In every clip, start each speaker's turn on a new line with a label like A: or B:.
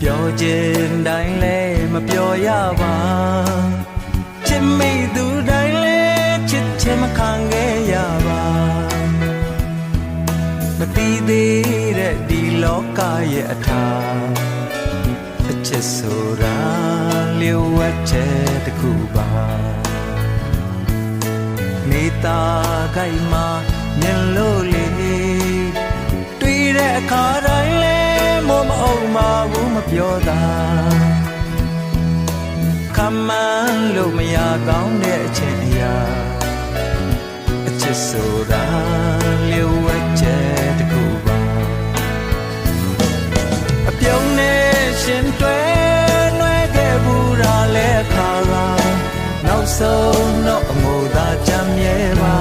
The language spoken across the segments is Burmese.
A: ပြောခြင်းတိုင်းလဲမပြောရပါချစ်မိသူတိုင်းလဲချစ်ချင်မခံခဲ့ရပါမသိသေးတဲ့ဒီလောကရဲ့အထာအချစ်ဆိုတာလျှို့ဝှက်ချက်တစ်ခုပါနေတာခိုင်မှာမြင်လို့လေတွေ့တဲ့အခါတိုင်းလဲမို့မအောင်ပါဘူးမပြောတာခမန်းလို့မရကောင်းတဲ့အချင်းအရာအချစ်ဆိုတာလျှို့ဝှက်ချက်တစ်ခုပါအပြုံးနဲ့ရှင်တွဲနှွဲခဲ့ဘူးတာလဲခါလာနောက်ဆုံးတော့အငိုသာကြမ်းမြဲပါ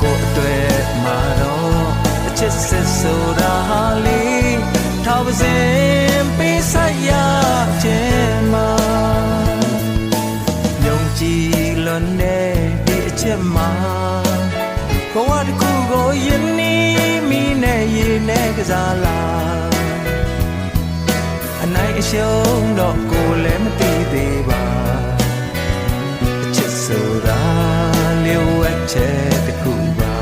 A: ကိုယ်အတွက်မှာတော့အချစ်စစ်ဆိုတာဟာလေးထောက်ပါစေပေးဆက်ရခြင်းမှာယုံကြည်လွန်တဲ့ဒီအချစ်မှာဘဝတစ်ခုကိုယဉ်နီးမိနဲ့ရေနဲ့ကစားလာအနိုင်အရှုံးတော့ကိုယ်လည်းမသိသေးပါအချစ်ဆိုတာလျှို့ဝှက်ချက်တစ်ခုပါ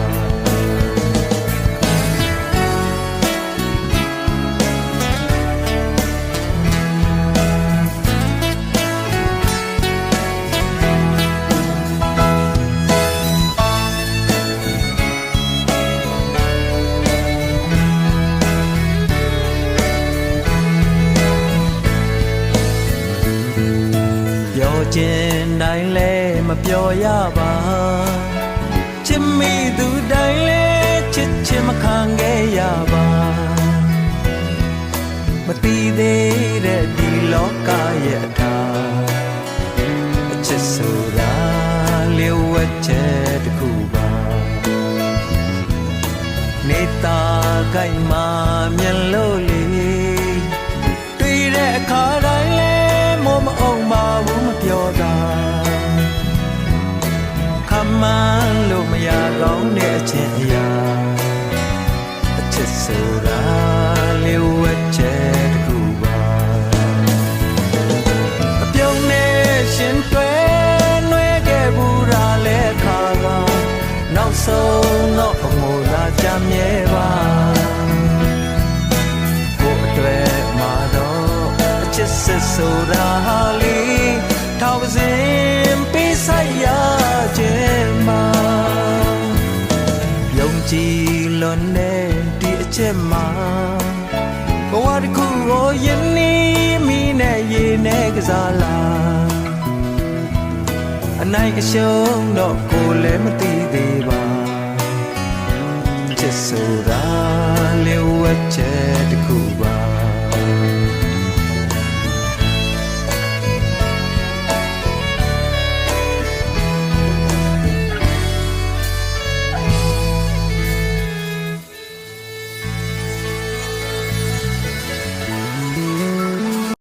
A: ခြင်းတိုင်းလဲမပြောရပါချစ်မိသူတိုင်းလဲချစ်ချင်မခံခဲ့ရပါမသိသေးတဲ့ဒီလောကရဲ့အထာအချစ်ဆိုတာလျှို့ဝှက်ချက်တစ်ခုပါနေတာခိုင်မှာမြင်လို့လေတွေ့တဲ့အခါတိုင်းလဲမို့မအောင်ပါဘူးမပြောတာခမန်းလို့မရကောင်းတဲ့အချင်းအရာအချစ်ဆိုတာလျှို့ဝှက်ချက်တစ်ခုပါအပြုံးနဲ့ရှင်တွဲနှွဲခဲ့ဘူးတာလဲခါကနောက်ဆုံးတော့အငိုသာကြမ်းမြဲပါကိုယ်အတွက်မှာတော့အချစ်စစ်ဆိုတာဟာလေးထောက်ပါစေပေးဆက်ရခြင်းမှာယုံကြည်လွန်တဲ့ဒီအချက်မှာဘဝတစ်ခုကိုယဉ်နီးမိနဲ့ရေနဲ့ကစားလာအနိုင်အရှုံးတော့ကိုယ်လည်းမသိသေးပါချစ်ဆိုတာလျှို့ဝှက်ချက်တစ်ခုပါ